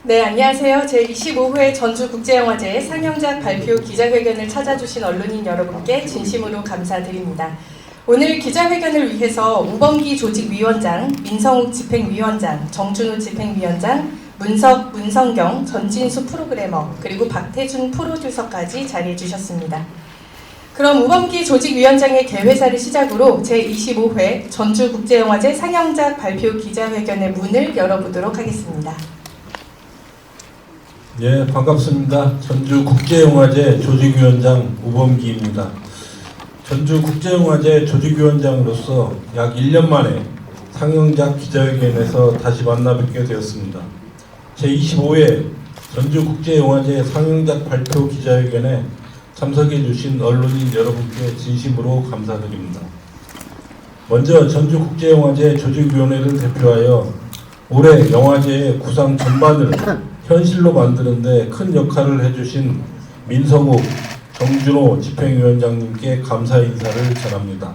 네, 안녕하세요. 제25회 전주국제영화제 상영작 발표 기자회견을 찾아주신 언론인 여러분께 진심으로 감사드립니다. 오늘 기자회견을 위해서 우범기 조직위원장, 민성욱 집행위원장, 정준호 집행위원장, 문성경, 전진수 프로그래머, 그리고 박태준 프로듀서까지 자리해 주셨습니다. 그럼 우범기 조직위원장의 개회사를 시작으로 제25회 전주국제영화제 상영작 발표 기자회견의 문을 열어보도록 하겠습니다. 예, 반갑습니다. 전주국제영화제 조직위원장 우범기입니다. 전주국제영화제 조직위원장으로서 약 1년 만에 상영작 기자회견에서 다시 만나 뵙게 되었습니다. 제25회 전주국제영화제 상영작 발표 기자회견에 참석해 주신 언론인 여러분께 진심으로 감사드립니다. 먼저 전주국제영화제 조직위원회를 대표하여 올해 영화제의 구상 전반을 현실로 만드는 데 큰 역할을 해주신 민성욱, 정준호 집행위원장님께 감사 인사를 전합니다.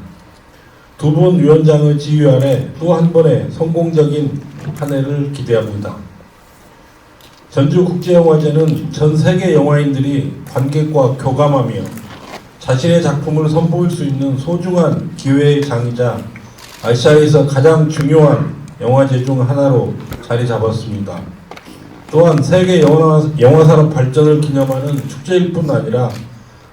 두 분 위원장의 지휘 아래 또 한 번의 성공적인 한 해를 기대합니다. 전주국제영화제는 전 세계 영화인들이 관객과 교감하며 자신의 작품을 선보일 수 있는 소중한 기회의 장이자 아시아에서 가장 중요한 영화제 중 하나로 자리 잡았습니다. 또한 세계 영화산업 발전을 기념하는 축제일 뿐 아니라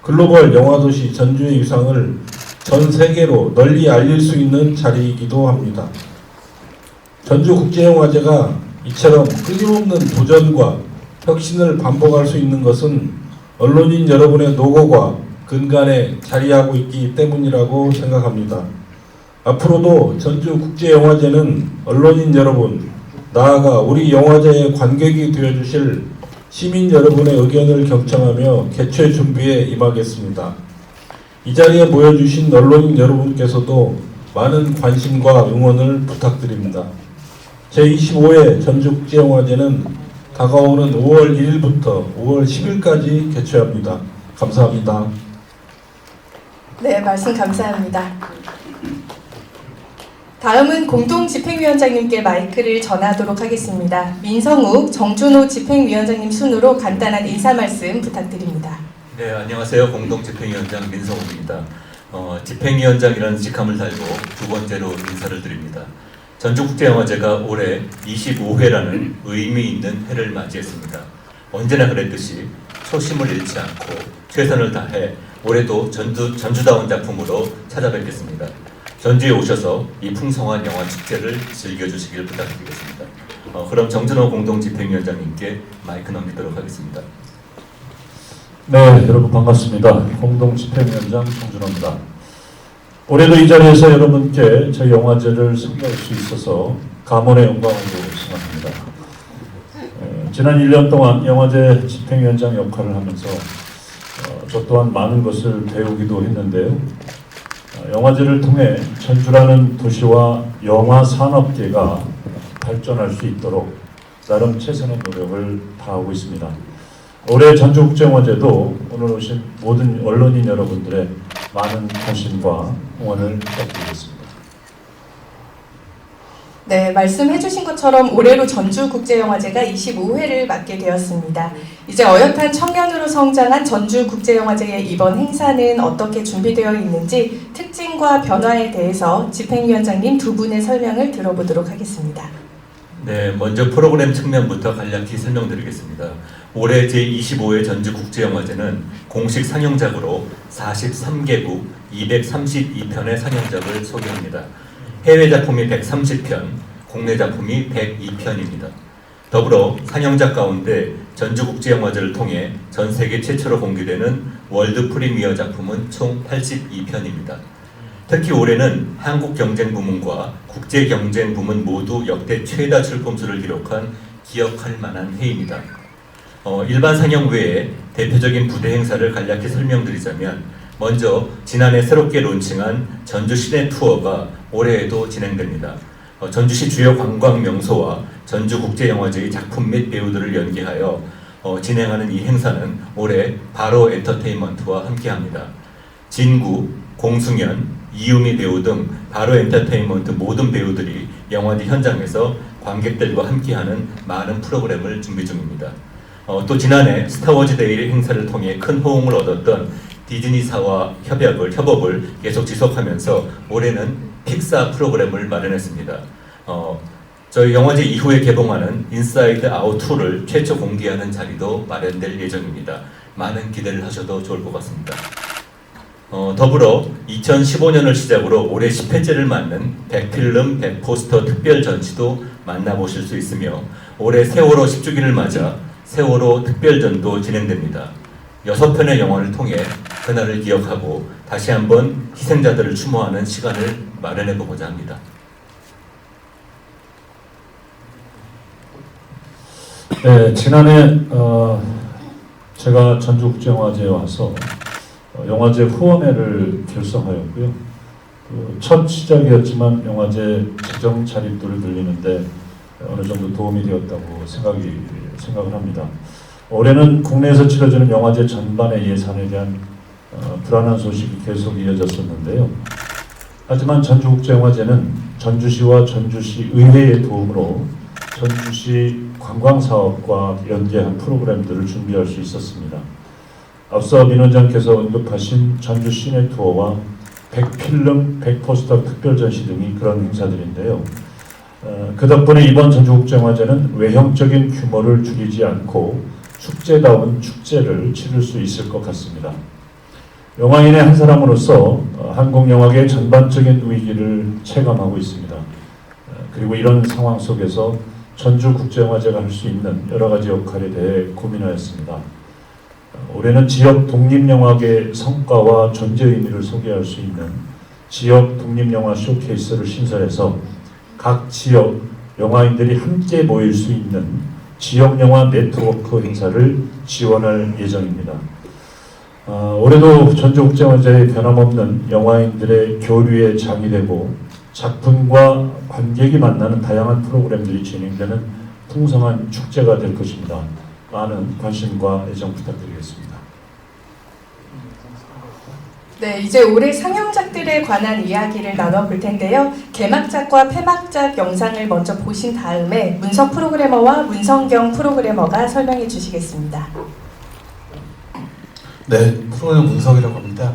글로벌 영화도시 전주의 위상을 전 세계로 널리 알릴 수 있는 자리이기도 합니다. 전주국제영화제가 이처럼 끊임없는 도전과 혁신을 반복할 수 있는 것은 언론인 여러분의 노고가 근간에 자리하고 있기 때문이라고 생각합니다. 앞으로도 전주국제영화제는 언론인 여러분, 나아가 우리 영화제의 관객이 되어주실 시민 여러분의 의견을 경청하며 개최 준비에 임하겠습니다. 이 자리에 모여주신 언론인 여러분께서도 많은 관심과 응원을 부탁드립니다. 제25회 전주국제영화제는 다가오는 5월 1일부터 5월 10일까지 개최합니다. 감사합니다. 네, 말씀 감사합니다. 다음은 공동집행위원장님께 마이크를 전하도록 하겠습니다. 민성욱, 정준호 집행위원장님 순으로 간단한 인사 말씀 부탁드립니다. 네, 안녕하세요. 공동집행위원장 민성욱입니다. 집행위원장이라는 직함을 달고 두 번째로 인사를 드립니다. 전주국제영화제가 올해 25회라는 의미 있는 해를 맞이했습니다. 언제나 그랬듯이 초심을 잃지 않고 최선을 다해 올해도 전주다운 작품으로 찾아뵙겠습니다. 전주에 오셔서 이 풍성한 영화 축제를 즐겨주시길 부탁드리겠습니다. 그럼 정준호 공동집행위원장님께 마이크 넘기도록 하겠습니다. 네, 여러분 반갑습니다. 공동집행위원장 정준호입니다. 올해도 이 자리에서 여러분께 저희 영화제를 소개할 수 있어서 감원의 영광으로 생각합니다. 지난 1년 동안 영화제 집행위원장 역할을 하면서 저 또한 많은 것을 배우기도 했는데요. 영화제를 통해 전주라는 도시와 영화 산업계가 발전할 수 있도록 나름 최선의 노력을 다하고 있습니다. 올해 전주국제영화제도 오늘 오신 모든 언론인 여러분들의 많은 관심과 응원을 부탁드리겠습니다. 네, 말씀해주신 것처럼 올해로 전주국제영화제가 25회를 맞게 되었습니다. 이제 어엿한 청년으로 성장한 전주국제영화제의 이번 행사는 어떻게 준비되어 있는지 특징과 변화에 대해서 집행위원장님 두 분의 설명을 들어보도록 하겠습니다. 네, 먼저 프로그램 측면부터 간략히 설명드리겠습니다. 올해 제25회 전주국제영화제는 공식 상영작으로 43개국 232편의 상영작을 소개합니다. 해외 작품이 130편, 국내 작품이 102편입니다. 더불어 상영작 가운데 전주국제영화제를 통해 전 세계 최초로 공개되는 월드 프리미어 작품은 총 82편입니다. 특히 올해는 한국경쟁부문과 국제경쟁부문 모두 역대 최다 출품수를 기록한 기억할 만한 해입니다. 일반 상영 외에 대표적인 부대 행사를 간략히 설명드리자면 먼저 지난해 새롭게 론칭한 전주 시내 투어가 올해에도 진행됩니다. 전주시 주요 관광 명소와 전주국제영화제의 작품 및 배우들을 연계하여 진행하는 이 행사는 올해 바로 엔터테인먼트와 함께합니다. 진구, 공승연, 이유미 배우 등 바로 엔터테인먼트 모든 배우들이 영화제 현장에서 관객들과 함께하는 많은 프로그램을 준비 중입니다. 또 지난해 스타워즈 데이 행사를 통해 큰 호응을 얻었던 디즈니사와 협업을 계속 지속하면서 올해는 픽사 프로그램을 마련했습니다. 저희 영화제 이후에 개봉하는 인사이드 아웃 2를 최초 공개하는 자리도 마련될 예정입니다. 많은 기대를 하셔도 좋을 것 같습니다. 더불어 2015년을 시작으로 올해 10회째를 맞는 100필름 100포스터 특별 전시도 만나보실 수 있으며 올해 세월호 10주기를 맞아 세월호 특별전도 진행됩니다. 6편의 영화를 통해 그날을 기억하고 다시 한번 희생자들을 추모하는 시간을 마련해보고자 합니다. 네, 지난해 제가 전주국제영화제에 와서 영화제 후원회를 결성하였고요. 첫 시작이었지만 영화제 재정 자립도를 늘리는데 어느 정도 도움이 되었다고 생각을 합니다. 올해는 국내에서 치러지는 영화제 전반의 예산에 대한 불안한 소식이 계속 이어졌었는데요. 하지만 전주국제영화제는 전주시와 전주시 의회의 도움으로 전주시 관광사업과 연계한 프로그램들을 준비할 수 있었습니다. 앞서 민 원장께서 언급하신 전주 시내 투어와 100필름, 100포스터 특별전시 등이 그런 행사들인데요. 그 덕분에 이번 전주국제영화제는 외형적인 규모를 줄이지 않고 축제다운 축제를 치를 수 있을 것 같습니다. 영화인의 한 사람으로서 한국 영화계의 전반적인 위기를 체감하고 있습니다. 그리고 이런 상황 속에서 전주국제영화제가 할 수 있는 여러 가지 역할에 대해 고민하였습니다. 올해는 지역 독립영화계 성과와 존재 의미를 소개할 수 있는 지역 독립영화 쇼케이스를 신설해서 각 지역 영화인들이 함께 모일 수 있는 지역영화 네트워크 행사를 지원할 예정입니다. 올해도 전주국제영화제에 변함없는 영화인들의 교류의 장이 되고 작품과 관객이 만나는 다양한 프로그램들이 진행되는 풍성한 축제가 될 것입니다. 많은 관심과 애정 부탁드리겠습니다. 네, 이제 올해 상영작들에 관한 이야기를 나눠볼 텐데요. 개막작과 폐막작 영상을 먼저 보신 다음에 문석 프로그래머와 문성경 프로그래머가 설명해 주시겠습니다. 네, 프로그램 문석이라고 합니다.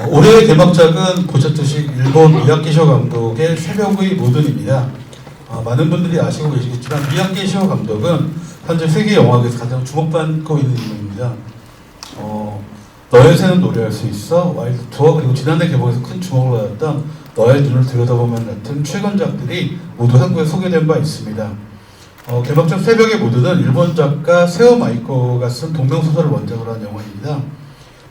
올해의 개막작은 보셨듯이 일본 미야기시오 감독의 새벽의 모든입니다. 많은 분들이 아시고 계시겠지만 미야기시오 감독은 현재 세계 영화계에서 가장 주목받고 있는 인물입니다. 너의 새는 노래할 수 있어, 와일드 투어, 그리고 지난해 개봉해서 큰 주목을 받았던 너의 눈을 들여다보면 같은 최근작들이 모두 한국에 소개된 바 있습니다. 개막작 새벽의 모드는 일본 작가 세오 마이코가 쓴 동명소설을 원작으로 한 영화입니다.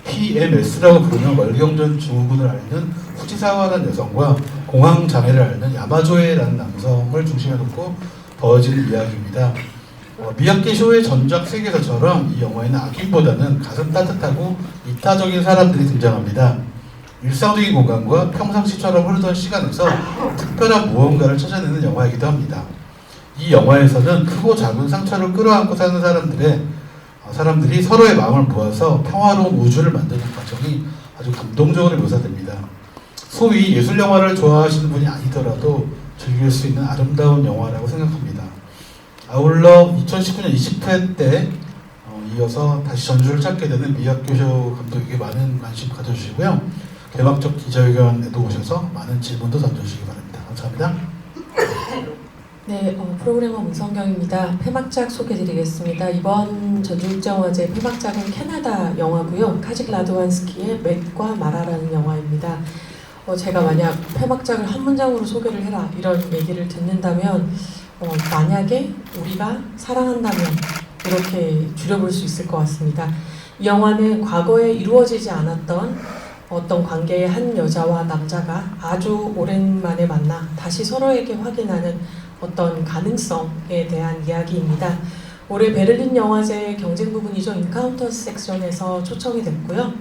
PMS라고 부르는 월경전 증후군을 앓는 후지사와라는 여성과 공황장애를 앓는 야마조에라는 남성을 중심에 놓고 벌어진 이야기입니다. 미야기쇼의 전작 세계에서처럼 이 영화에는 악인보다는 가슴 따뜻하고 이타적인 사람들이 등장합니다. 일상적인 공간과 평상시처럼 흐르던 시간에서 특별한 무언가를 찾아내는 영화이기도 합니다. 이 영화에서는 크고 작은 상처를 끌어안고 사는 사람들이 서로의 마음을 모아서 평화로운 우주를 만드는 과정이 아주 감동적으로 묘사됩니다. 소위 예술영화를 좋아하시는 분이 아니더라도 즐길 수 있는 아름다운 영화라고 생각합니다. 아울러 2019년 20회 때 이어서 다시 전주를 찾게 되는 미야기쇼 감독에게 많은 관심 가져주시고요. 개막적 기자회견에도 오셔서 많은 질문도 던져주시기 바랍니다. 감사합니다. 네, 프로그래머 문성경입니다. 폐막작 소개드리겠습니다. 이번 전주국제영화제 폐막작은 캐나다 영화고요. 카직 라드완스키의 맥과 마라라는 영화입니다. 제가 만약 폐막작을 한 문장으로 소개를 해라 이런 얘기를 듣는다면 만약에 우리가 사랑한다면 이렇게 줄여볼 수 있을 것 같습니다. 이 영화는 과거에 이루어지지 않았던 어떤 관계의 한 여자와 남자가 아주 오랜만에 만나 다시 서로에게 확인하는 어떤 가능성에 대한 이야기입니다. 올해 베를린 영화제 경쟁 부분이죠. 인카운터 섹션에서 초청이 됐고요.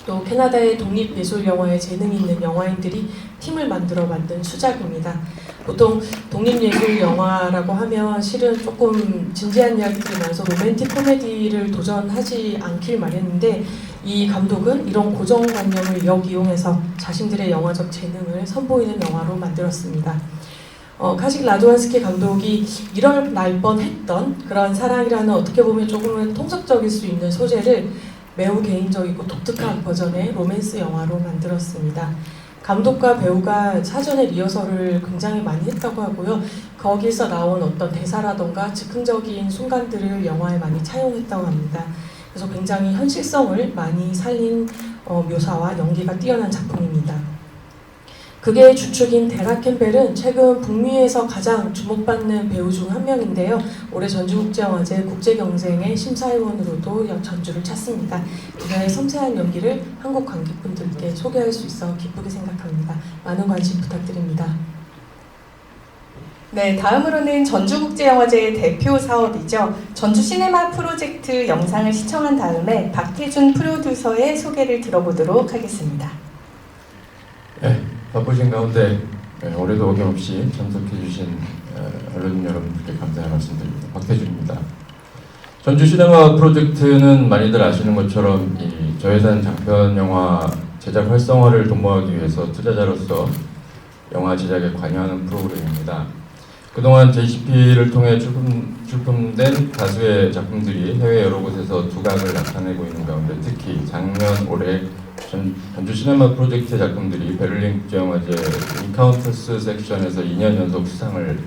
또 캐나다의 독립예술영화에 재능이 있는 영화인들이 팀을 만들어 만든 수작입니다. 보통 독립예술영화라고 하면 실은 조금 진지한 이야기들이 많아서 로맨틱 코미디를 도전하지 않길 마련인데 이 감독은 이런 고정관념을 역이용해서 자신들의 영화적 재능을 선보이는 영화로 만들었습니다. 카직 라도완스키 감독이 이럴 날 뻔했던 그런 사랑이라는 어떻게 보면 조금은 통속적일 수 있는 소재를 매우 개인적이고 독특한 버전의 로맨스 영화로 만들었습니다. 감독과 배우가 사전에 리허설을 굉장히 많이 했다고 하고요. 거기서 나온 어떤 대사라던가 즉흥적인 순간들을 영화에 많이 차용했다고 합니다. 그래서 굉장히 현실성을 많이 살린 묘사와 연기가 뛰어난 작품입니다. 그의 주축인 데라 캠벨은 최근 북미에서 가장 주목받는 배우 중 한 명인데요. 올해 전주국제영화제 국제경쟁의 심사위원으로도 전주를 찼습니다. 그녀의 섬세한 연기를 한국 관객분들께 소개할 수 있어 기쁘게 생각합니다. 많은 관심 부탁드립니다. 네, 다음으로는 전주국제영화제의 대표 사업이죠. 전주 시네마 프로젝트 영상을 시청한 다음에 박태준 프로듀서의 소개를 들어보도록 하겠습니다. 네, 바쁘신 가운데 올해도 어김없이 참석해주신 언론 여러분들께 감사의 말씀드립니다. 박태준입니다. 전주 시네마 프로젝트는 많이들 아시는 것처럼 이 저예산 장편 영화 제작 활성화를 도모하기 위해서 투자자로서 영화 제작에 관여하는 프로그램입니다. 그동안 JCP를 통해 출품된 다수의 작품들이 해외 여러 곳에서 두각을 나타내고 있는 가운데 특히 작년 올해 전주 시네마 프로젝트 작품들이 베를린 국제영화제 인카운터스 섹션에서 2년 연속 수상을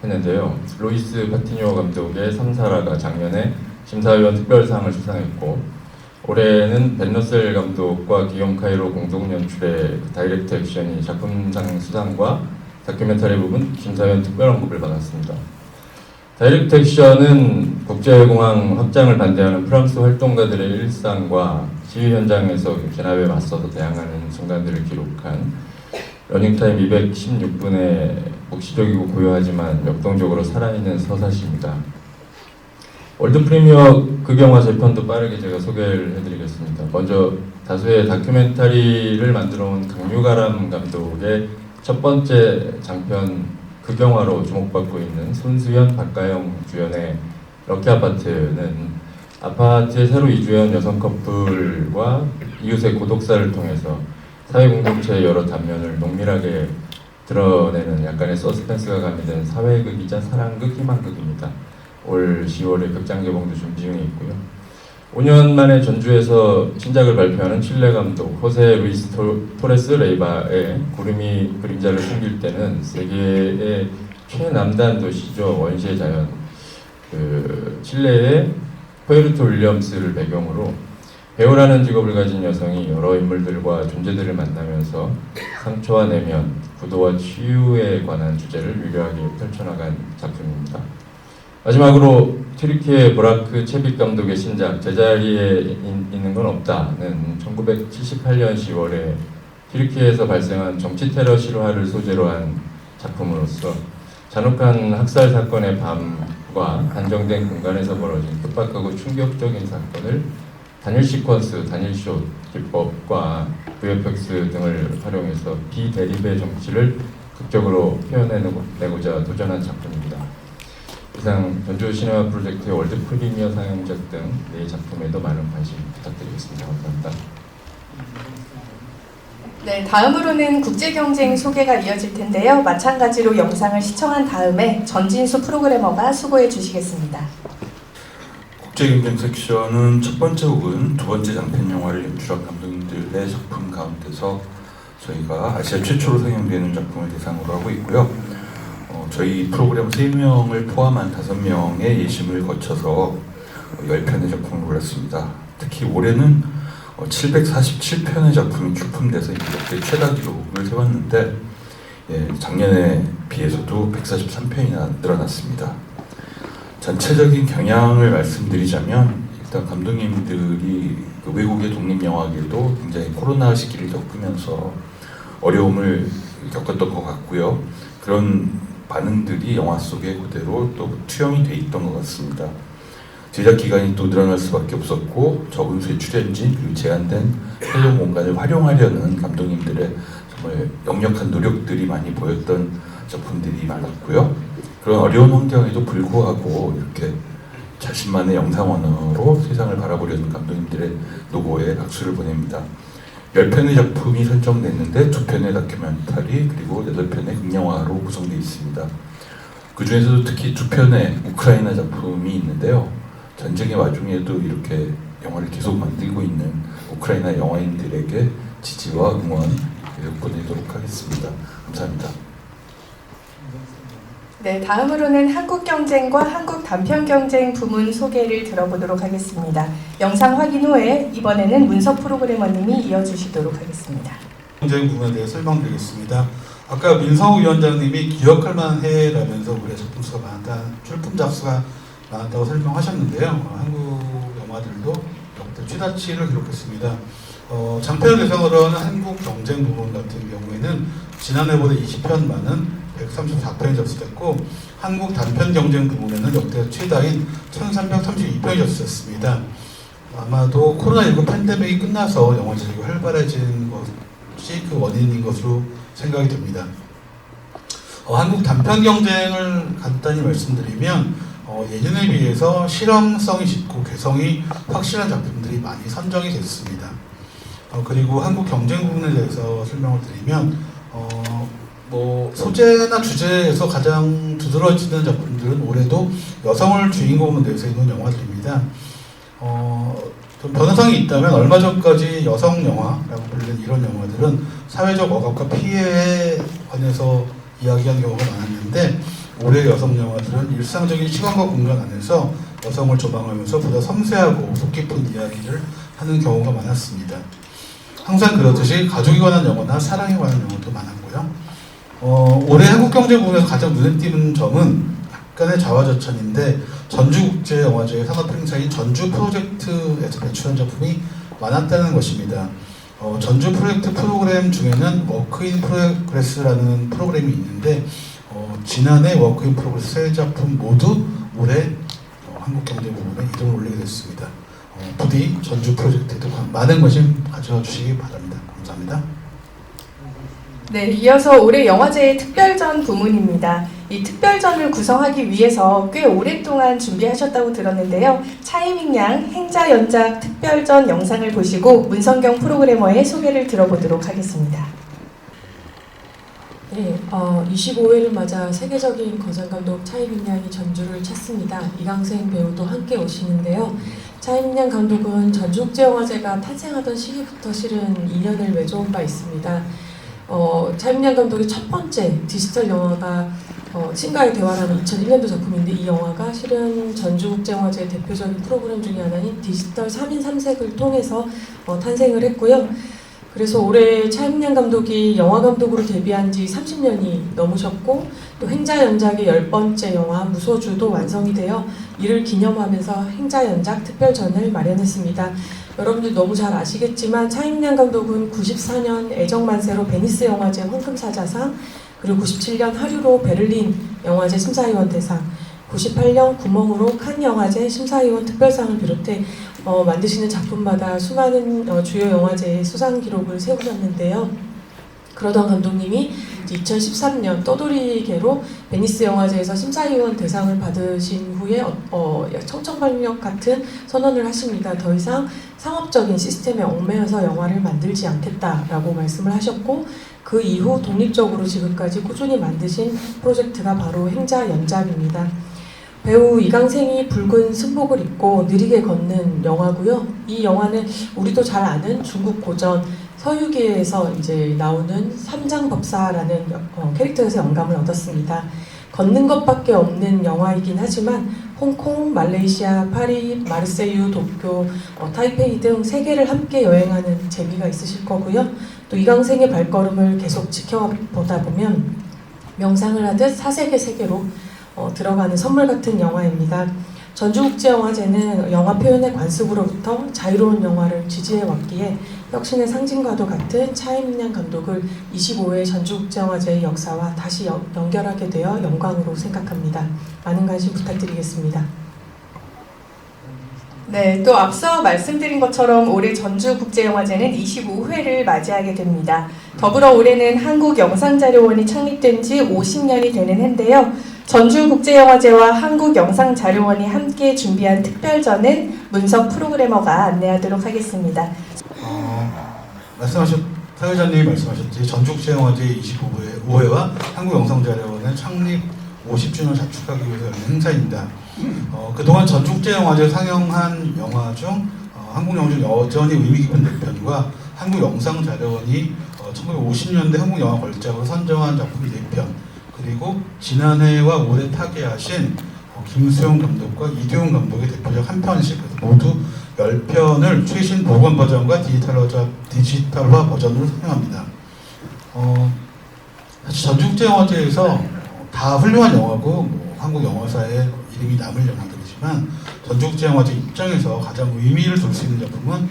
했는데요. 로이스 파티뉴어 감독의 삼사라가 작년에 심사위원 특별상을 수상했고 올해는 벤 러셀 감독과 기욤 카이로 공동 연출의 다이렉트 액션이 작품상 수상과 다큐멘터리 부분 심사위원 특별 언급을 받았습니다. 다이렉트 액션은 국제공항 확장을 반대하는 프랑스 활동가들의 일상과 시위 현장에서 진압에 맞서서 대항하는 순간들을 기록한 러닝타임 216분의 묵시적이고 고요하지만 역동적으로 살아있는 서사시입니다. 월드 프리미어 극영화 재편도 빠르게 제가 소개를 해드리겠습니다. 먼저 다수의 다큐멘터리를 만들어온 강유가람 감독의 첫 번째 장편 극영화로 주목받고 있는 손수연, 박가영 주연의 럭키 아파트는 아파트에 새로 이주해온 여성 커플과 이웃의 고독사를 통해서 사회 공동체의 여러 단면을 농밀하게 드러내는 약간의 서스펜스가 가미된 사회극이자 사랑극, 희망극입니다. 올 10월에 극장 개봉도 준비 중에 있고요. 5년 만에 전주에서 신작을 발표하는 칠레 감독 호세 루이스 토레스 레이바의 구름이 그림자를 숨길 때는 세계의 최남단 도시죠. 원시의 자연 칠레의 푸에르토 윌리엄스를 배경으로 배우라는 직업을 가진 여성이 여러 인물들과 존재들을 만나면서 상처와 내면, 구도와 치유에 관한 주제를 유려하게 펼쳐나간 작품입니다. 마지막으로 튀르키예 보라크 체빅 감독의 신작 제자리에 있는 건 없다는 1978년 10월에 튀르키예에서 발생한 정치 테러 실화를 소재로 한 작품으로서 잔혹한 학살 사건의 밤과 한정된 공간에서 벌어진 급박하고 충격적인 사건을 단일 시퀀스, 단일쇼 기법과 VFX 등을 활용해서 비대립의 정치를 극적으로 표현해내고자 도전한 작품입니다. 이상 전주 시네마 프로젝트의 월드 프리미어 상영작 등 네 작품에도 많은 관심 부탁드리겠습니다. 감사합니다. 네, 다음으로는 국제경쟁 소개가 이어질 텐데요. 마찬가지로 영상을 시청한 다음에 전진수 프로그래머가 수고해 주시겠습니다. 국제경쟁 섹션은 첫 번째 혹은 두 번째 장편 영화를 연출한 감독님들의 작품 가운데서 저희가 아시아 최초로 상영되는 작품을 대상으로 하고 있고요. 저희 프로그램 3명을 포함한 5명의 예심을 거쳐서 10편의 작품을 골랐습니다. 특히 올해는 747편의 작품이 출품돼서 역대 최다 기록을 세웠는데 작년에 비해서도 143편이나 늘어났습니다. 전체적인 경향을 말씀드리자면 일단 감독님들이 외국의 독립영화계도 굉장히 코로나 시기를 겪으면서 어려움을 겪었던 것 같고요. 그런 반응들이 영화 속에 그대로 또 투영이 돼 있던 것 같습니다. 제작 기간이 또 늘어날 수밖에 없었고 적은 수의 출연진 그리고 제한된 촬영 공간을 활용하려는 감독님들의 정말 역력한 노력들이 많이 보였던 작품들이 많았고요. 그런 어려운 환경에도 불구하고 이렇게 자신만의 영상 언어로 세상을 바라보려는 감독님들의 노고에 박수를 보냅니다. 10편의 작품이 선정됐는데 2편의 다큐멘터리 그리고 8편의 극영화로 구성되어 있습니다. 그 중에서도 특히 2편의 우크라이나 작품이 있는데요. 전쟁의 와중에도 이렇게 영화를 계속 만들고 있는 우크라이나 영화인들에게 지지와 응원 계속 보내도록 하겠습니다. 감사합니다. 네, 다음으로는 한국 경쟁과 한국 단편 경쟁 부문 소개를 들어보도록 하겠습니다. 영상 확인 후에 이번에는 문석 프로그래머님이 이어주시도록 하겠습니다. 경쟁 부분에 대해 설명드리겠습니다. 아까 민성우 위원장님이 기억할 만한 해라면서 올해 작품 수가 많았다, 출품 작수가 많았다고 설명하셨는데요. 한국 영화들도 역대 최다치를 기록했습니다. 장편을 대상으로 하는 한국 경쟁 부분 같은 경우에는 지난해보다 20편 많은 134편이 접수됐고, 한국 단편 경쟁 부문에는 역대 최다인 1332편이 접수됐습니다. 아마도 코로나19 팬데믹이 끝나서 영화 제작이 활발해진 것이 그 원인인 것으로 생각이 됩니다. 한국 단편 경쟁을 간단히 말씀드리면 예년에 비해서 실험성이 짙고 개성이 확실한 작품들이 많이 선정이 됐습니다. 그리고 한국 경쟁 부분에 대해서 설명을 드리면 소재나 주제에서 가장 두드러지는 작품들은 올해도 여성을 주인공으로 내세우는 영화들입니다. 좀 변화성이 있다면 얼마 전까지 여성 영화라고 불리는 이런 영화들은 사회적 억압과 피해에 관해서 이야기한 경우가 많았는데, 올해 여성 영화들은 일상적인 시간과 공간 안에서 여성을 조망하면서 보다 섬세하고 속 깊은 이야기를 하는 경우가 많았습니다. 항상 그렇듯이 가족에 관한 영화나 사랑에 관한 영화도 많았고요. 올해 한국경제 부분에서 가장 눈에 띄는 점은 약간의 자화자찬인데, 전주국제영화제 산업행사인 전주 프로젝트에서 배출한 작품이 많았다는 것입니다. 전주 프로젝트 프로그램 중에는 워크인 프로그레스라는 프로그램이 있는데, 지난해 워크인 프로그레스 3작품 모두 올해 한국경제 부분에 이름을 올리게 됐습니다. 부디 전주 프로젝트에도 많은 관심 가져와 주시기 바랍니다. 감사합니다. 네, 이어서 올해 영화제의 특별전 부문입니다. 이 특별전을 구성하기 위해서 꽤 오랫동안 준비하셨다고 들었는데요. 차이밍 양 행자 연작 특별전 영상을 보시고 문성경 프로그래머의 소개를 들어보도록 하겠습니다. 네, 25회를 맞아 세계적인 거장감독 차이밍 양이 전주를 찾습니다. 이강생 배우도 함께 오시는데요. 차이밍 양 감독은 전주국제영화제가 탄생하던 시기부터 실은 인연을 맺어온 바 있습니다. 차이밍 양 감독의 첫 번째 디지털 영화가 친가의 대화라는 2001년도 작품인데, 이 영화가 실은 전주국제영화제 대표적인 프로그램 중에 하나인 디지털 3인 3색을 통해서 탄생을 했고요. 그래서 올해 차이밍 양 감독이 영화 감독으로 데뷔한 지 30년이 넘으셨고, 또 행자 연작의 10번째 영화 무소주도 완성이 되어 이를 기념하면서 행자 연작 특별전을 마련했습니다. 여러분들 너무 잘 아시겠지만 차이밍 양 감독은 94년 애정만세로 베니스 영화제 황금사자상, 그리고 97년 하류로 베를린 영화제 심사위원 대상, 98년 구멍으로 칸 영화제 심사위원 특별상을 비롯해 만드시는 작품마다 수많은 주요 영화제의 수상 기록을 세우셨는데요. 그러던 감독님이 2013년 떠돌이개로 베니스 영화제에서 심사위원 대상을 받으신 후에 청천벽력 같은 선언을 하십니다. 더 이상 상업적인 시스템에 얽매여서 영화를 만들지 않겠다라고 말씀을 하셨고, 그 이후 독립적으로 지금까지 꾸준히 만드신 프로젝트가 바로 행자 연작입니다. 배우 이강생이 붉은 승복을 입고 느리게 걷는 영화고요. 이 영화는 우리도 잘 아는 중국 고전 서유기에서 이제 나오는 삼장법사라는 캐릭터에서 영감을 얻었습니다. 걷는 것밖에 없는 영화이긴 하지만 홍콩, 말레이시아, 파리, 마르세유, 도쿄, 타이페이 등 세계를 함께 여행하는 재미가 있으실 거고요. 또 이강생의 발걸음을 계속 지켜보다 보면 명상을 하듯 사색의 세계로 들어가는 선물 같은 영화입니다. 전주국제영화제는 영화 표현의 관습으로부터 자유로운 영화를 지지해왔기에 혁신의 상징과도 같은 차이밍 양 감독을 25회 전주국제영화제의 역사와 다시 연결하게 되어 영광으로 생각합니다. 많은 관심 부탁드리겠습니다. 네, 또 앞서 말씀드린 것처럼 올해 전주국제영화제는 25회를 맞이하게 됩니다. 더불어 올해는 한국영상자료원이 창립된 지 50년이 되는 해인데요. 전주국제영화제와 한국영상자료원이 함께 준비한 특별전은 문석 프로그래머가 안내하도록 하겠습니다. 사회자님이 말씀하셨듯이 전주국제영화제 25회와 한국영상자료원의 창립 50주년 자축하기 위해서 열린 행사입니다. 그동안 전주국제영화제 상영한 영화 중 한국 영화 중 여전히 의미 깊은 4편과 한국영상자료원이 1950년대 한국 영화 걸작으로 선정한 작품 4편, 그리고 지난해와 올해 타계하신 김수용 감독과 이두용 감독의 대표작 1편씩 모두 10편을 최신 복원 버전과 디지털화 버전으로 상영합니다. 사실 전주국제영화제에서 다 훌륭한 영화고 한국 영화사에 이름이 남을 영화들이지만 전주국제영화제 입장에서 가장 의미를 둘 수 있는 작품은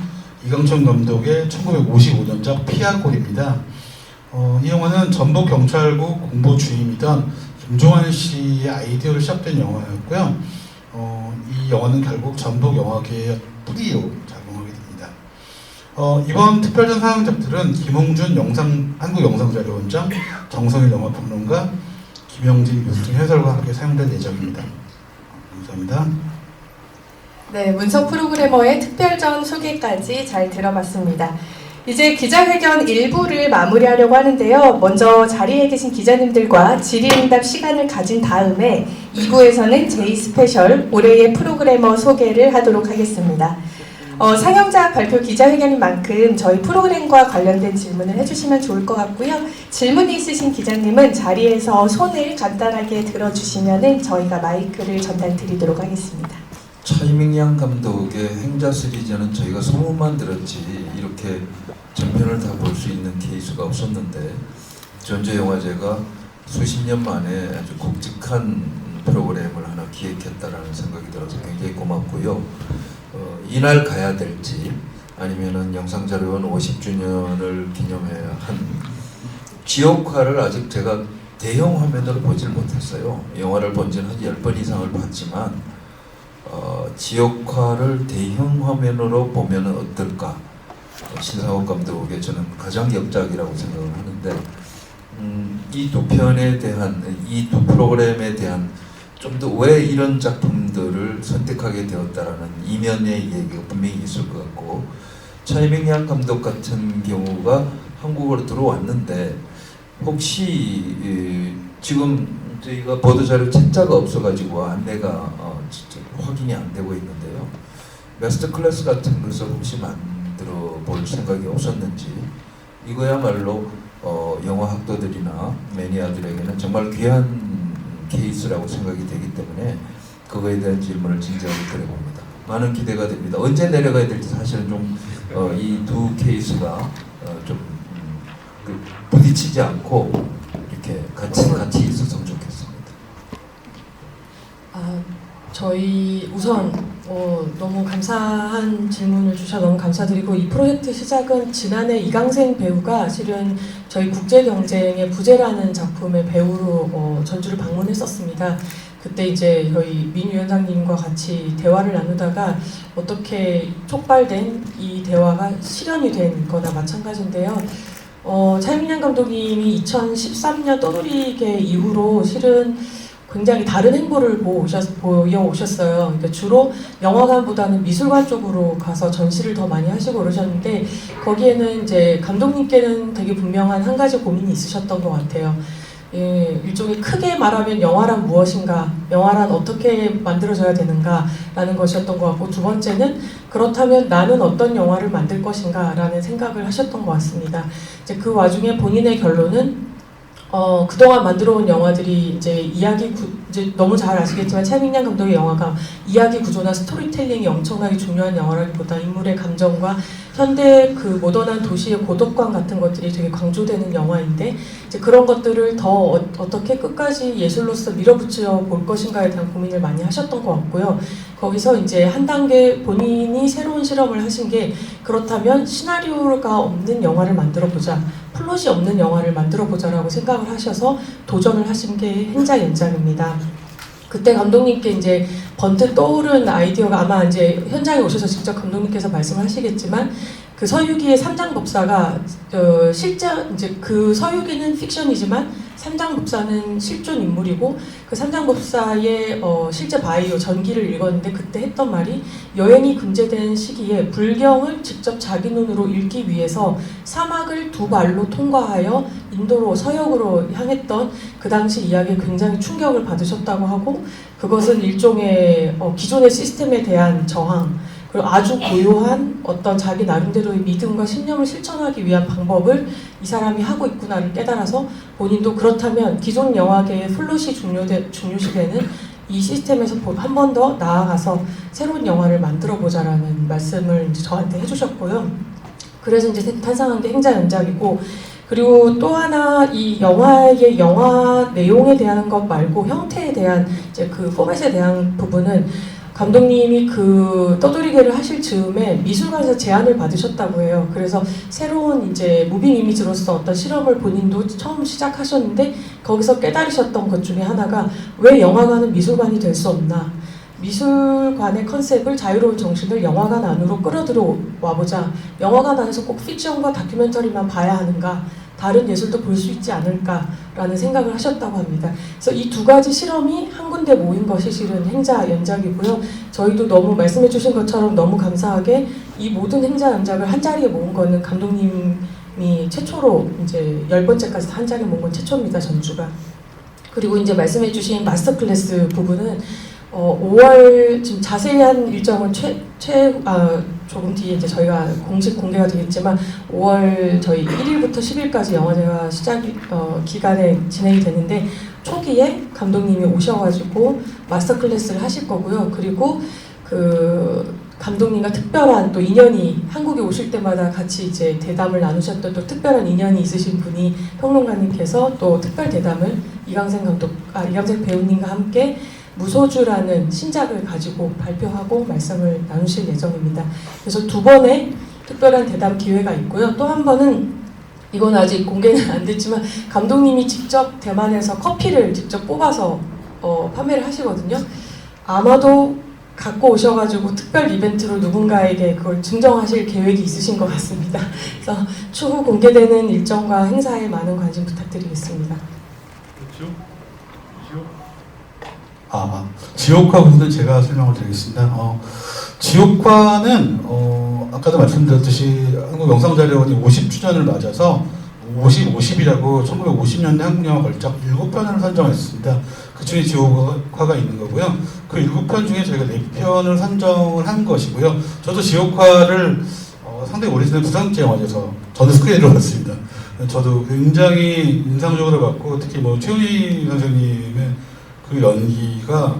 이강천 감독의 1955년작 피아골입니다. 이 영화는 전북 경찰국 공보 주임이던 김종환 씨의 아이디어로 시작된 영화였고요. 이 영화는 결국 전북 영화계의 뿌리로 작용하게 됩니다. 이번 특별전 상영작들은 김홍준 한국영상자료원장, 정성일 영화평론가, 김영진 교수 등 해설과 함께 사용될 예정입니다. 감사합니다. 네, 문석 프로그래머의 특별전 소개까지 잘 들어봤습니다. 이제 기자회견 1부를 마무리하려고 하는데요. 먼저 자리에 계신 기자님들과 질의응답 시간을 가진 다음에 2부에서는 제2스페셜 올해의 프로그래머 소개를 하도록 하겠습니다. 상영작 발표 기자회견인 만큼 저희 프로그램과 관련된 질문을 해주시면 좋을 것 같고요. 질문이 있으신 기자님은 자리에서 손을 간단하게 들어주시면 저희가 마이크를 전달 드리도록 하겠습니다. 차이밍양 감독의 행자 시리즈는 저희가 소문만 들었지 이렇게 전편을 다 볼 수 있는 케이스가 없었는데 전주영화제가 수십 년 만에 아주 굵직한 프로그램을 하나 기획했다라는 생각이 들어서 굉장히 고맙고요. 이날 가야 될지 아니면은 영상자료원 50주년을 기념해야 한 지옥화를 아직 제가 대형 화면으로 보질 못했어요. 영화를 본 지는 한 10번 이상을 봤지만 지옥화를 대형 화면으로 보면 어떨까? 신상옥 감독의 저는 가장 역작이라고 생각을 하는데 이 두 편에 대한 이 두 프로그램에 대한 좀 더 왜 이런 작품들을 선택하게 되었다라는 이면의 얘기가 분명히 있을 것 같고 차이밍양 감독 같은 경우가 한국으로 들어왔는데 혹시 지금 저희가 보도자료 책자가 없어가지고 안내가 확인이 안 되고 있는데요. 마스터 클래스 같은 것을 혹시 만들어 볼 생각이 없었는지 이거야말로 영화 학도들이나 매니아들에게는 정말 귀한 케이스라고 생각이 되기 때문에 그거에 대한 질문을 진지하게 드려봅니다. 많은 기대가 됩니다. 언제 내려가야 될지 사실은 좀 이 두 케이스가 좀 부딪히지 않고 이렇게 같이 있었으면 좋겠습니다. 저희 우선 너무 감사한 질문을 주셔서 너무 감사드리고 이 프로젝트 시작은 지난해 이강생 배우가 실은 저희 국제경쟁의 부재라는 작품의 배우로 전주를 방문했었습니다. 그때 이제 저희 민 위원장님과 같이 대화를 나누다가 어떻게 촉발된 이 대화가 실현이 된 거나 마찬가지인데요. 차이밍양 감독님이 2013년 떠돌이개 이후로 실은 굉장히 다른 행보를 보여오셨어요. 그러니까 주로 영화관보다는 미술관 쪽으로 가서 전시를 더 많이 하시고 그러셨는데 거기에는 이제 감독님께는 되게 분명한 한 가지 고민이 있으셨던 것 같아요. 일종의 크게 말하면 영화란 무엇인가, 영화란 어떻게 만들어져야 되는가 라는 것이었던 것 같고 두 번째는 그렇다면 나는 어떤 영화를 만들 것인가 라는 생각을 하셨던 것 같습니다. 이제 그 와중에 본인의 결론은 그동안 만들어온 영화들이 이제 이제 너무 잘 아시겠지만 차이밍양 감독의 영화가 이야기 구조나 스토리텔링이 엄청나게 중요한 영화라기보다 인물의 감정과 현대 그 모던한 도시의 고독감 같은 것들이 되게 강조되는 영화인데 이제 그런 것들을 더 어떻게 끝까지 예술로서 밀어붙여 볼 것인가에 대한 고민을 많이 하셨던 것 같고요. 거기서 이제 한 단계 본인이 새로운 실험을 하신 게 그렇다면 시나리오가 없는 영화를 만들어보자, 플롯이 없는 영화를 만들어보자라고 생각을 하셔서 도전을 하신 게 행자 연장입니다. 그때 감독님께 이제 번뜩 떠오른 아이디어가 아마 이제 현장에 오셔서 직접 감독님께서 말씀을 하시겠지만 그 서유기의 삼장법사가 실제 이제 그 서유기는 픽션이지만 삼장법사는 실존 인물이고 그 삼장법사의 실제 바이오 전기를 읽었는데 그때 했던 말이 여행이 금지된 시기에 불경을 직접 자기 눈으로 읽기 위해서 사막을 두 발로 통과하여 인도로 서역으로 향했던 그 당시 이야기에 굉장히 충격을 받으셨다고 하고 그것은 일종의 기존의 시스템에 대한 저항 그리고 아주 고요한 어떤 자기 나름대로의 믿음과 신념을 실천하기 위한 방법을 이 사람이 하고 있구나를 깨달아서 본인도 그렇다면 기존 영화계의 플롯이 중요시되는 이 시스템에서 한 번 더 나아가서 새로운 영화를 만들어보자라는 말씀을 이제 저한테 해주셨고요. 그래서 이제 탄생한 게 행자연작이고 그리고 또 하나 이 영화의 영화 내용에 대한 것 말고 형태에 대한 이제 그 포맷에 대한 부분은 감독님이 그 떠돌이개를 하실 즈음에 미술관에서 제안을 받으셨다고 해요. 그래서 새로운 이제 무빙 이미지로서 어떤 실험을 본인도 처음 시작하셨는데 거기서 깨달으셨던 것 중에 하나가 왜 영화관은 미술관이 될 수 없나? 미술관의 컨셉을 자유로운 정신을 영화관 안으로 끌어들여 와보자. 영화관 안에서 꼭 픽션과 다큐멘터리만 봐야 하는가? 다른 예술도 볼 수 있지 않을까라는 생각을 하셨다고 합니다. 그래서 이 두 가지 실험이 한 군데 모인 것이 실은 행자 연작이고요. 저희도 너무 말씀해 주신 것처럼 너무 감사하게 이 모든 행자 연작을 한 자리에 모은 거는 감독님이 최초로 이제 10번째까지 한 자리에 모은 건 최초입니다. 전주가. 그리고 이제 말씀해 주신 마스터 클래스 부분은 5월 지금 자세한 일정은 조금 뒤에 이제 저희가 공식 공개가 되겠지만 5월 저희 1일부터 10일까지 영화제가 기간에 진행이 되는데 초기에 감독님이 오셔가지고 마스터 클래스를 하실 거고요. 그리고 그 감독님과 특별한 또 인연이 한국에 오실 때마다 같이 이제 대담을 나누셨던 또 특별한 인연이 있으신 분이 평론가님께서 또 특별 대담을 이강생 배우님과 함께 무소주라는 신작을 가지고 발표하고 말씀을 나누실 예정입니다. 그래서 두 번의 특별한 대담 기회가 있고요. 또 한 번은 이건 아직 공개는 안 됐지만 감독님이 직접 대만에서 커피를 직접 뽑아서 판매를 하시거든요. 아마도 갖고 오셔가지고 특별 이벤트로 누군가에게 그걸 증정하실 계획이 있으신 것 같습니다. 그래서 추후 공개되는 일정과 행사에 많은 관심 부탁드리겠습니다. 지옥화 부분은 제가 설명을 드리겠습니다. 지옥화는 아까도 말씀드렸듯이 한국영상자료원이 50주년을 맞아서 50이라고 1950년대 한국영화 걸작 7편을 선정했습니다. 그 중에 지옥화가 있는 거고요. 그 7편 중에 저희가 4편을 선정을 한 것이고요. 저도 지옥화를 상당히 오래전에 부산국제영화제에서 저도 스크린으로 봤습니다. 저도 굉장히 인상적으로 봤고 특히 최훈희 선생님의 그 연기가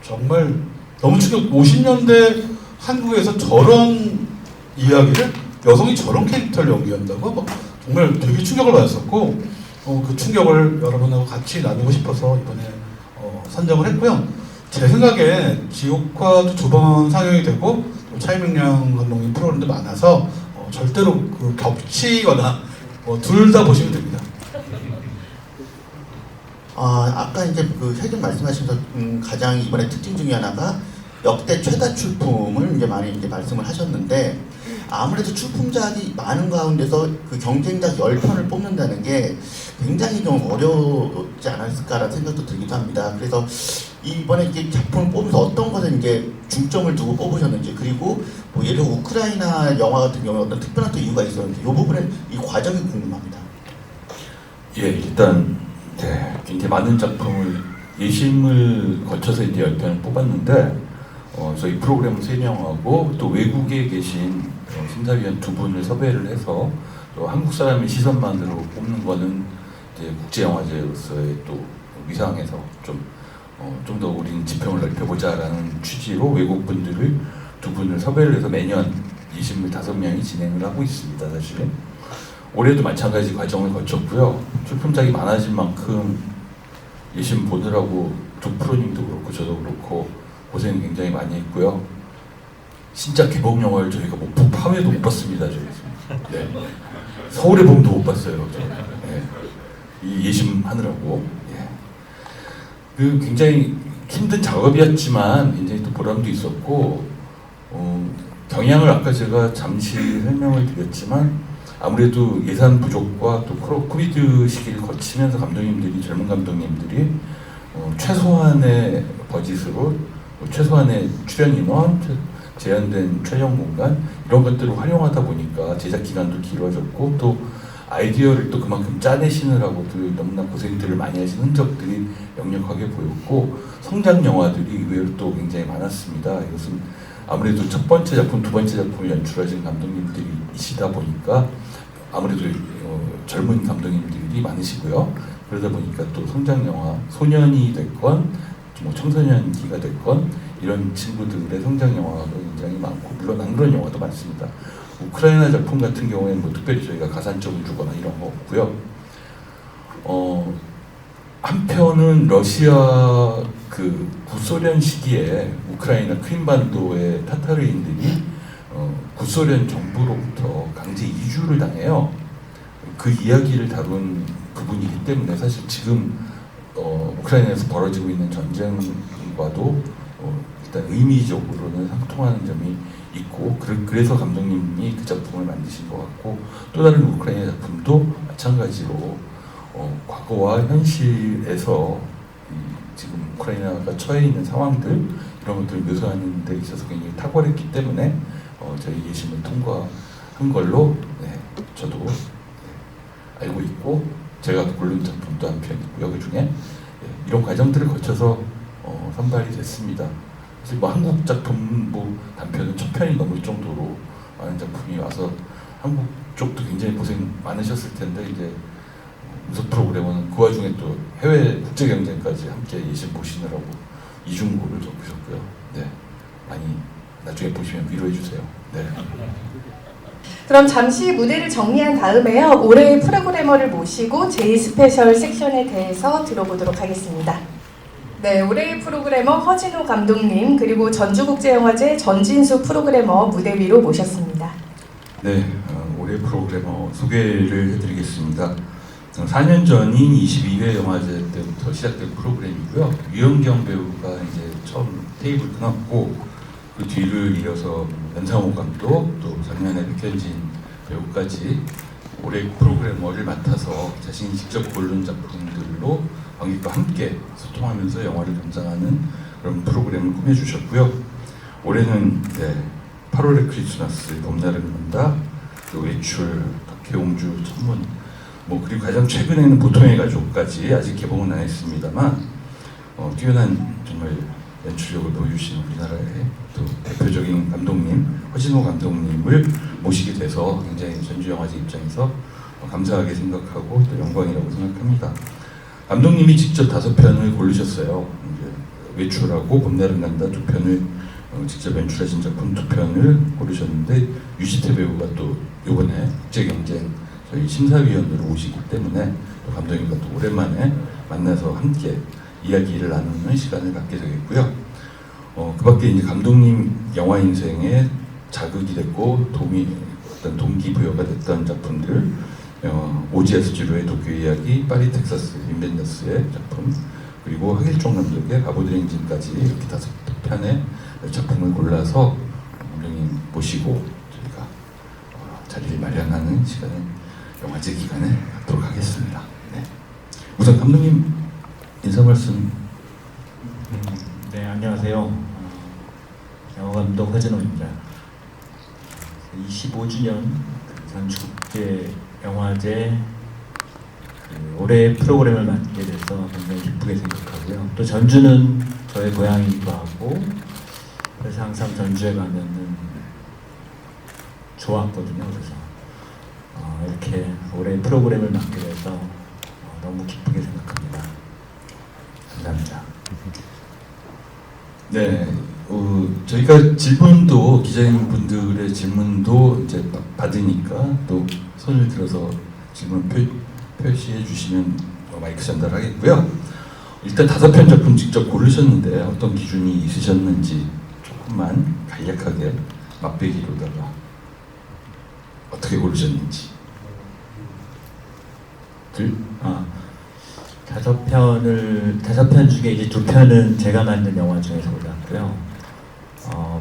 정말 너무 충격. 50년대 한국에서 저런 이야기를 여성이 저런 캐릭터를 연기한다고 정말 되게 충격을 받았었고 그 충격을 여러분하고 같이 나누고 싶어서 이번에 선정을 했고요. 제 생각에 지옥화도 2번 상영이 되고 차이명량 감독님 프로그램도 많아서 절대로 그 겹치거나 둘 다 보시면 됩니다. 아까 이제 그 회장 말씀하시면서 가장 이번에 특징 중에 하나가 역대 최다 출품을 이제 많이 이제 말씀을 하셨는데 아무래도 출품작이 많은 가운데서 그 경쟁작 10편을 뽑는다는 게 굉장히 좀 어렵지 않았을까라는 생각도 들기도 합니다. 그래서 이번에 이제 작품을 뽑으면서 어떤 것에 이제 중점을 두고 뽑으셨는지 그리고 예를 들어 우크라이나 영화 같은 경우에 어떤 특별한 또 이유가 있었는지 이 부분은 이 과정이 궁금합니다. 예, 일단 굉장히 많은 작품을 예심을 거쳐서 이제 10편을 뽑았는데 저희 프로그램 3명하고 또 외국에 계신 심사위원 2분을 섭외를 해서 또 한국 사람의 시선만으로 뽑는 거는 이제 국제영화제로서의 또 위상에서 좀 더 우리는 지평을 넓혀보자라는 취지로 외국 분들을 2분을 섭외를 해서 매년 예심을 5명이 진행을 하고 있습니다. 사실은 올해도 마찬가지 과정을 거쳤고요. 출품작이 많아진 만큼 예심 보느라고 두 프로님도 그렇고 저도 그렇고 고생 굉장히 많이 했고요. 신작 개봉 영화를 저희가 하회도 못 봤습니다. 저희. 네. 서울의 봄도 못 봤어요. 네. 이 예심 하느라고. 예. 그 굉장히 힘든 작업이었지만 굉장히 또 보람도 있었고 경향을 아까 제가 잠시 설명을 드렸지만 아무래도 예산 부족과 또 코비드 시기를 거치면서 감독님들이 젊은 감독님들이 최소한의 버짓으로 최소한의 출연 인원, 제한된 촬영 공간 이런 것들을 활용하다 보니까 제작 기간도 길어졌고 또 아이디어를 또 그만큼 짜내시느라고 너무나 고생들을 많이 하신 흔적들이 역력하게 보였고 성장 영화들이 의외로 또 굉장히 많았습니다. 이것은 아무래도 첫 번째 작품, 두 번째 작품을 연출하신 감독님들이시다 보니까 아무래도 젊은 감독님들이 많으시고요. 그러다 보니까 또 성장 영화, 소년이 됐건 뭐 청소년기가 됐건 이런 친구들의 성장 영화가 굉장히 많고 물론 안 그런 영화도 많습니다. 우크라이나 작품 같은 경우에는 뭐 특별히 저희가 가산점을 주거나 이런 거 없고요. 한편은 러시아 그 구소련 시기에 우크라이나 크림반도의 타타르인들이 구소련 정부로부터 강제 이주를 당해요. 그 이야기를 다룬 부분이기 때문에 사실 지금 우크라이나에서 벌어지고 있는 전쟁과도 일단 의미적으로는 상통하는 점이 있고 그래서 감독님이 그 작품을 만드신 것 같고 또 다른 우크라이나 작품도 마찬가지로 과거와 현실에서 지금 우크라이나가 처해 있는 상황들 이런 것들을 묘사하는 데 있어서 굉장히 탁월했기 때문에 저희 예심을 통과한 걸로 저도 알고 있고 제가 고른 작품도 한 편 있고요. 그 중에 이런 과정들을 거쳐서 선발이 됐습니다. 사실 뭐 한국 작품 뭐 단편은 1000편이 넘을 정도로 많은 작품이 와서 한국 쪽도 굉장히 고생 많으셨을 텐데 이제 우석 프로그래머는 그 와중에 또 해외 국제 경쟁까지 함께 예심 보시느라고 이중고를 겪으셨고요. 네, 많이 나중에 보시면 위로해 주세요. 네. 그럼 잠시 무대를 정리한 다음에요. 올해의 프로그래머를 모시고 제2스페셜 섹션에 대해서 들어보도록 하겠습니다. 네, 올해의 프로그래머 허진호 감독님 그리고 전주국제영화제 전진수 프로그래머 무대 위로 모셨습니다. 네, 올해 프로그래머 소개를 해드리겠습니다. 4년 전인 22회 영화제 때부터 시작된 프로그램이고요. 유영경 배우가 이제 처음 테이블 끊었고 그 뒤를 이어서 연상호 감독 또 작년에 백현진 배우까지 올해 프로그래머를 맡아서 자신이 직접 고른 작품들로 관객과 함께 소통하면서 영화를 감상하는 그런 프로그램을 꾸며주셨고요. 올해는 8월의 크리스마스, 봄날은 간다, 또 외출, 덕혜옹주, 천문, 뭐 그리고 가장 최근에는 보통의 가족까지 아직 개봉은 안 했습니다만 뛰어난 정말 연출력을 보여주신 우리나라의 또 대표적인 감독님 허진호 감독님을 모시게 돼서 굉장히 전주영화제 입장에서 감사하게 생각하고 또 영광이라고 생각합니다. 감독님이 직접 5편을 고르셨어요. 이제 외출하고 봄날은 간다 2편을 직접 연출하신 작품 2편을 고르셨는데 유지태 배우가 또 이번에 국제경쟁 저희 심사위원으로 오시기 때문에 또 감독님과 또 오랜만에 만나서 함께 이야기를 나누는 시간을 갖게 되겠고요. 그 밖에 이제 감독님 영화 인생에 자극이 됐고 어떤 동기부여가 됐던 작품들, 오지에스 지루의 도쿄 이야기, 파리 텍사스 윈벤더스의 작품, 그리고 하길종 감독의 바보드행진까지 이렇게 5편의 작품을 골라서 감독님 모시고 저희가 자리를 마련하는 시간을 영화제 기간에 갖도록 하겠습니다. 네. 우선 감독님 인사 말씀. 네, 안녕하세요. 영화감독 허진호입니다. 25주년 전주국제영화제 올해 프로그램을 맡게 돼서 굉장히 기쁘게 생각하고요. 또 전주는 저의 고향이기도 하고 그래서 항상 전주에 가면은 좋았거든요. 그래서 이렇게 올해 프로그램을 맡게 돼서 너무 기쁘게 생각합니다. 감사합니다. 네, 저희가 질문도 기자님분들의 질문도 이제 받으니까 또 손을 들어서 질문 표시해 주시면 마이크 전달하겠고요. 일단 5편 작품 직접 고르셨는데 어떤 기준이 있으셨는지 조금만 간략하게 맛배기로다가 어떻게 고르셨는지. 5편 중에 이제 2편은 제가 만든 영화 중에서 골랐고요.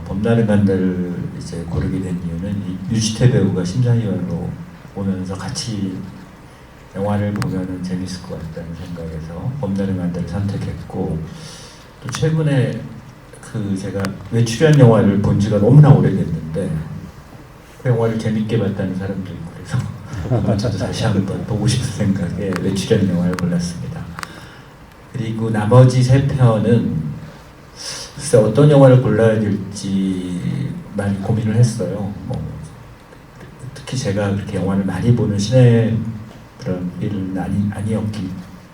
봄날은 간다를 이제 고르게 된 이유는 유지태 배우가 심사위원으로 오면서 같이 영화를 보면은 재밌을 것 같다는 생각에서 봄날의 만다를 선택했고, 또 최근에 그 제가 외출한 영화를 본 지가 너무나 오래됐는데 그 영화를 재밌게 봤다는 사람도 있고 그래서 저도 다시 한번 보고 싶은 생각에 외출한 영화를 골랐습니다. 그리고 나머지 세 편은 글쎄 어떤 영화를 골라야 될지 많이 고민을 했어요. 특히 제가 그렇게 영화를 많이 보는 시내 그런 일은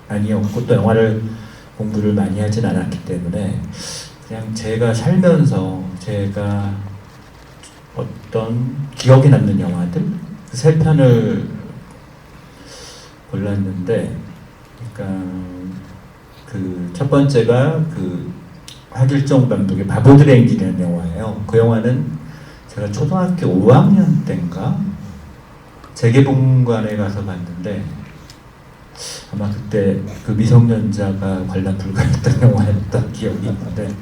아니었고 또 영화를 공부를 많이 하진 않았기 때문에 그냥 제가 살면서 제가 어떤 기억에 남는 영화들 그 세 편을 골랐는데, 그러니까 그 첫 번째가 그 하길종 감독의 바보들의 행진이라는 영화예요. 그 영화는 제가 초등학교 5학년 때인가 재개봉관에 가서 봤는데 아마 그때 그 미성년자가 관람 불가했던 영화였던 기억이 있는데,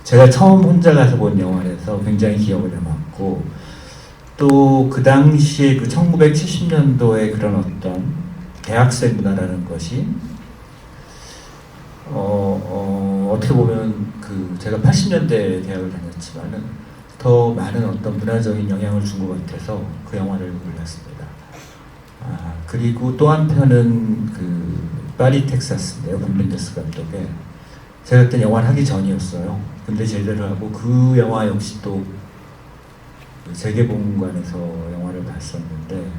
제가 처음 혼자 가서 본 영화라서 굉장히 기억에 남았고, 또 그 당시에 그 1970년도에 그런 어떤 대학생 문화라는 것이 어떻게 보면 그 제가 80년대 대학을 다녔지만은 더 많은 어떤 문화적인 영향을 준 것 같아서 그 영화를 골랐습니다. 그리고 또 한편은 그 파리 텍사스인데요, 본 멘데스 감독의. 제가 그때 영화를 하기 전이었어요. 근데 제대로 하고 그 영화 역시 또 재개봉관에서 영화를 봤었는데,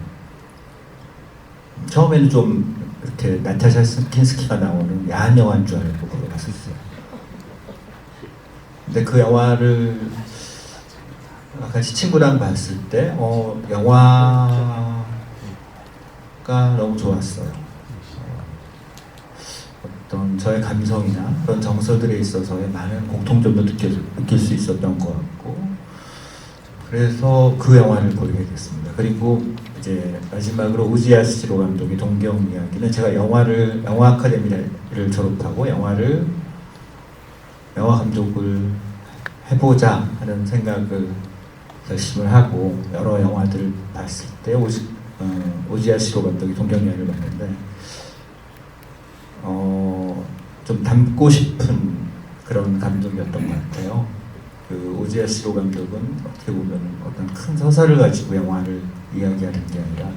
처음에는 좀 이렇게 나타샤 킨스키가 나오는 야한 영화인 줄 알고 보러 갔었어요. 근데 그 영화를 같이 친구랑 봤을 때 영화가 너무 좋았어요. 어떤 저의 감성이나 그런 정서들에 있어서의 많은 공통점도 느낄 수 있었던 것 같고, 그래서 그 영화를 보게 됐습니다. 그리고 이제 마지막으로 우지 야스히로 감독의 동경 이야기는 제가 영화 아카데미를 졸업하고 영화 감독을 해보자 하는 생각을 결심을 하고 여러 영화들을 봤을 때 우지 야스히로 감독의 동경 이야기를 봤는데 좀 닮고 싶은 그런 감독이었던 것 같아요. 그 우지 야스히로 감독은 어떻게 보면 어떤 큰 서사를 가지고 영화를 이야기하는 게 아니라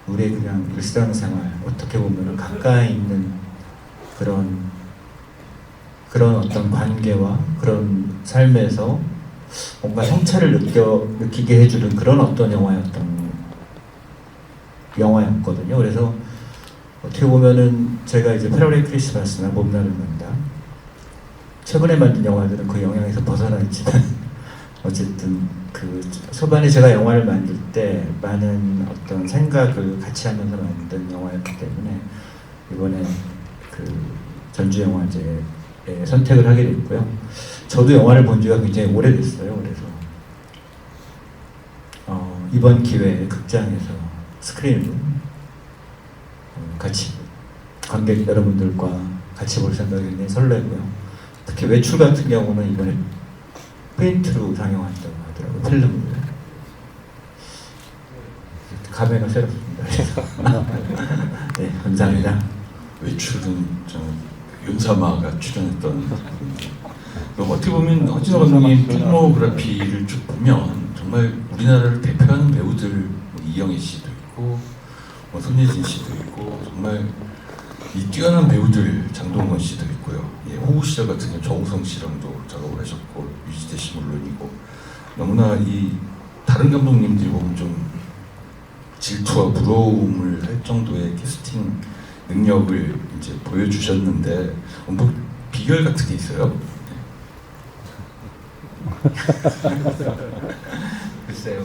우리의 그냥 일상생활, 어떻게 보면 가까이 있는 그런 어떤 관계와 그런 삶에서 뭔가 성찰을 느끼게 해주는 그런 어떤 영화였거든요. 그래서 어떻게 보면은 제가 이제 8월의 크리스마스나 봄날을 만다 최근에 만든 영화들은 그 영향에서 벗어나 있지만 어쨌든 그 초반에 제가 영화를 만들 때 많은 어떤 생각을 같이 하면서 만든 영화였기 때문에 이번에 그 전주영화제에 선택을 하게 됐고요. 저도 영화를 본 지가 굉장히 오래됐어요. 그래서 이번 기회에 극장에서 스크린으로 같이 관객 여러분들과 같이 볼 생각이 굉장히 설레고요. 특히 외출 같은 경우는 이번에 페인트로 상영한다고 하더라고요. 필름으로. 감회가 새롭습니다. 네, 감사합니다. 외출은 윤사마가 출연했던 어떻게 보면 허진호 감독님 필모그래피를 쭉 보면 정말 우리나라를 대표하는 배우들 이영애 씨도 있고 손예진 씨도 있고 정말 이 뛰어난 배우들 장동건 씨도 있고요. 호구 시절 같은 경우 정우성 씨랑도 작업을 하셨고 유지태 씨 물론이고 너무나 이 다른 감독님들이 보면 좀 질투와 부러움을 할 정도의 캐스팅 능력을 이제 보여주셨는데 뭐 비결 같은 게 있어요? 글쎄요,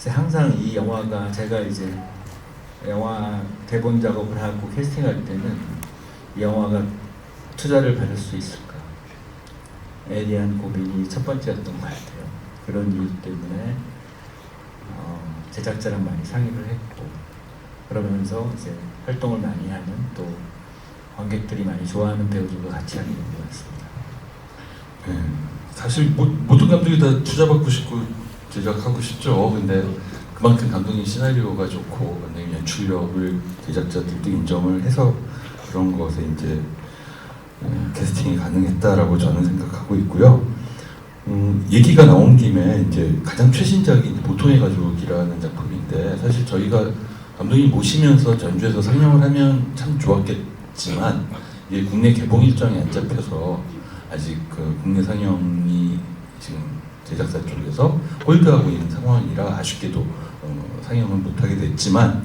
항상 이 영화가 제가 이제 영화 대본 작업을 하고 캐스팅할 때는 이 영화가 투자를 받을 수 있을까에 대한 고민이 첫 번째였던 것 같아요. 그런 이유 때문에 제작자랑 많이 상의를 했고 그러면서 이제 활동을 많이 하는 또 관객들이 많이 좋아하는 배우들과 같이 하게 된 것 같습니다. 사실 모든 감독이 다 투자받고 싶고 제작하고 싶죠. 근데 그만큼 감독님 시나리오가 좋고 감독님 연출력을 제작자들도 인정을 해서 그런 것에 이제 캐스팅이 가능했다라고 저는 생각하고 있고요. 얘기가 나온 김에 이제 가장 최신작이 보통의 가족이라는 작품인데 사실 저희가 감독님 모시면서 전주에서 상영을 하면 참 좋았겠지만 이게 국내 개봉 일정이 안 잡혀서 아직 그 국내 상영이 지금 제작사 쪽에서 홀드하고 있는 상황이라 아쉽게도 상영을 못하게 됐지만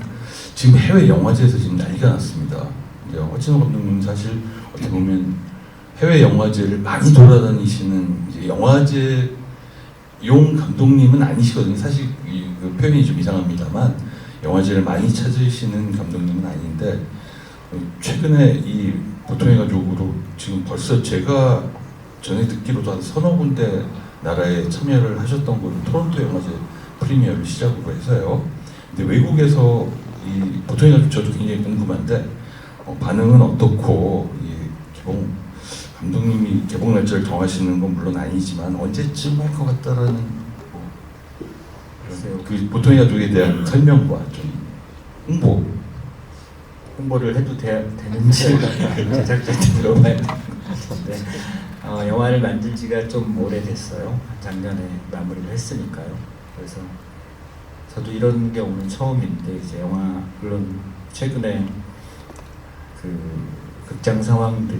지금 해외 영화제에서 지금 난리가 났습니다. 이제 허진호 감독님 사실 어떻게 보면 해외 영화제를 많이 돌아다니시는 이제 영화제용 감독님은 아니시거든요. 사실 그 표현이 좀 이상합니다만 영화제를 많이 찾으시는 감독님은 아닌데 최근에 이 보통의 가족으로 지금 벌써 제가 전에 듣기로도 한 서너 군데 나라에 참여를 하셨던 걸로 토론토 영화제 프리미어를 시작으로 해서요. 근데 외국에서 이 보통의 가족 저도 굉장히 궁금한데 반응은 어떻고 감독님이 개봉 날짜를 정하시는 건 물론 아니지만 언제쯤 할 것 같다라는 그 보통의 가족에 대한 설명과 좀 홍보를 해도 되는지 제작자한테 물어봐야 될 것 같은데 영화를 만든 지가 좀 오래됐어요. 작년에 마무리를 했으니까요. 그래서 저도 이런 경우는 처음인데 이제 영화 물론 최근에 그 극장 상황들이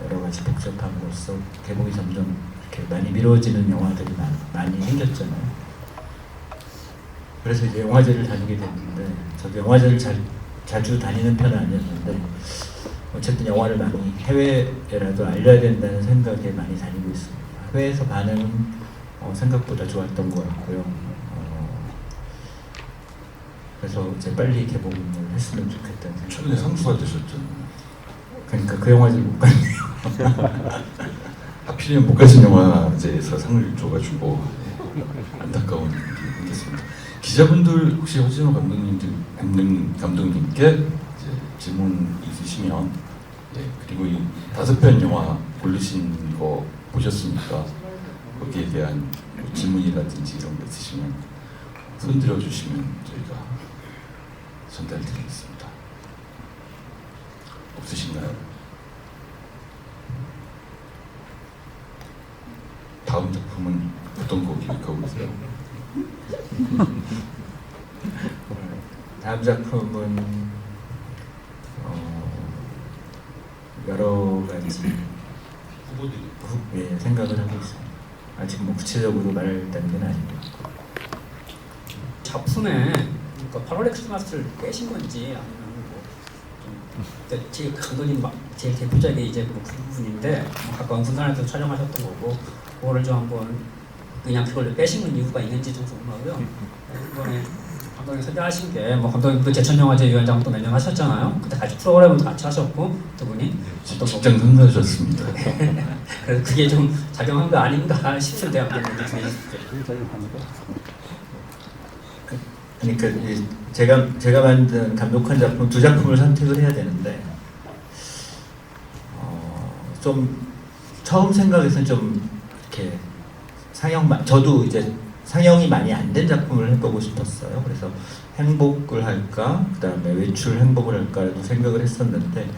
여러 가지 복잡함으로써 개봉이 점점 이렇게 많이 미뤄지는 영화들이 많이 생겼잖아요. 그래서 이제 영화제를 다니게 됐는데 저도 영화제를 자주 다니는 편은 아니었는데 어쨌든 영화를 많이 해외에라도 알려야 된다는 생각에 많이 다니고 있습니다. 해외에서 반응은 생각보다 좋았던 것 같고요. 그래서 이제 빨리 개봉을 했으면 좋겠다는 생각. 최근에 상수 받으셨죠? 그러니까 그 영화제를 못 갔네요. 하필이면 못 가신 영화제에서 상을 줘가지고 안타까운 일이 생겼습니다. 기자분들 혹시 허진호 감독님께 이제 질문 있으시면 그리고 이 5편 영화 고르신 거 보셨습니까? 거기에 대한 질문이라든지 이런 거 있으시면 손 들어주시면 저희가 전달드리겠습니다. 없으신가요? 다음 작품은 어떤 거 기획하고 계세요? 다음 작품은 여러 가지 후보들이 생각을 하고 있습니다. 아직 뭐 구체적으로 말할 단계는 아니고. 작품에 그러니까 8월의 크리스마스를 빼신 건지 아니면 그러니까 지금 감독님 제일 대표작이 이제 그 부분인데 가까운 군산에서 촬영하셨던 거고 그거를 좀 한번 그냥 그걸 빼시는 이유가 있는지 좀 궁금하고요. 이번에 감독님 선정하신 게 뭐 감독님도 제천영화제 위원장도 몇 년 하셨잖아요. 그때 같이 프로그램도 같이 하셨고 두 분이 직장 상사셨습니다. 그래서 그게 좀 작용한 거 아닌가 싶은데요. 그러니까 제가 만든 감독한 작품 2작품을 선택을 해야 되는데 좀 처음 생각에서는 좀 이렇게 저도 이제 상영이 많이 안 된 작품을 해보고 싶었어요. 그래서 행복을 할까, 그 다음에 외출 행복을 할까라도 생각을 했었는데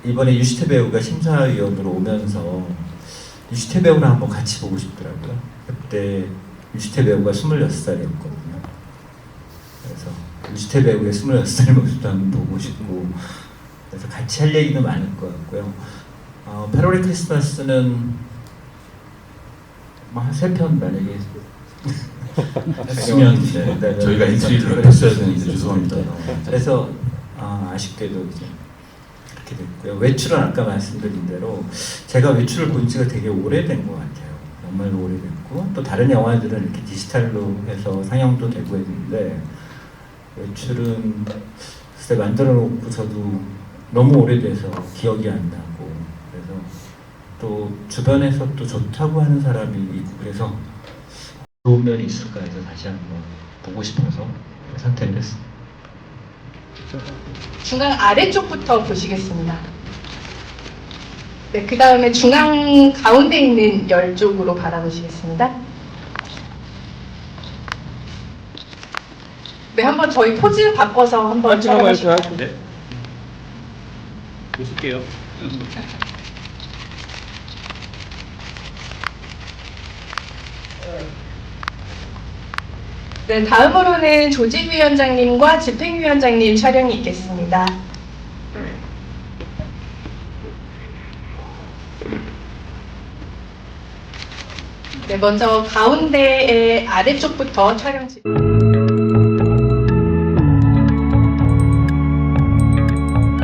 이번에 유시태 배우가 심사위원으로 오면서 유시태 배우랑 한번 같이 보고 싶더라고요. 그때 유시태 배우가 26살이었거든요. 그래서 유시태 배우의 26살 모습도 한번 보고 싶고 그래서 같이 할 얘기는 많을 것 같고요. 8월의 크리스마스는 한 3편 만약에 했으면 저희가 엔트리를 했어야 되는데 죄송합니다. 그래서 아쉽게도 이제 그렇게 됐고요. 외출은 아까 말씀드린 대로 제가 외출을 본 지가 되게 오래된 것 같아요. 정말로 오래됐고 또 다른 영화들은 이렇게 디지털로 해서 상영도 되고 했는데 외출은 글쎄 만들어 놓고 저도 너무 오래돼서 기억이 안 나고 그래서 또 주변에서 또 좋다고 하는 사람이 있고 그래서 좋은 면이 있을까 해서 다시 한번 보고 싶어서 선택을 했습니다. 중간 아래쪽부터 보시겠습니다. 네, 그 다음에 중앙 가운데 있는 열 쪽으로 바라보시겠습니다. 네, 한번 저희 포즈 바꿔서 한번 촬영하실까요? 네. 보실게요. 네, 다음으로는 조직위원장님과 집행위원장님 촬영이 있겠습니다. 네, 먼저 가운데의 아래쪽부터 촬영.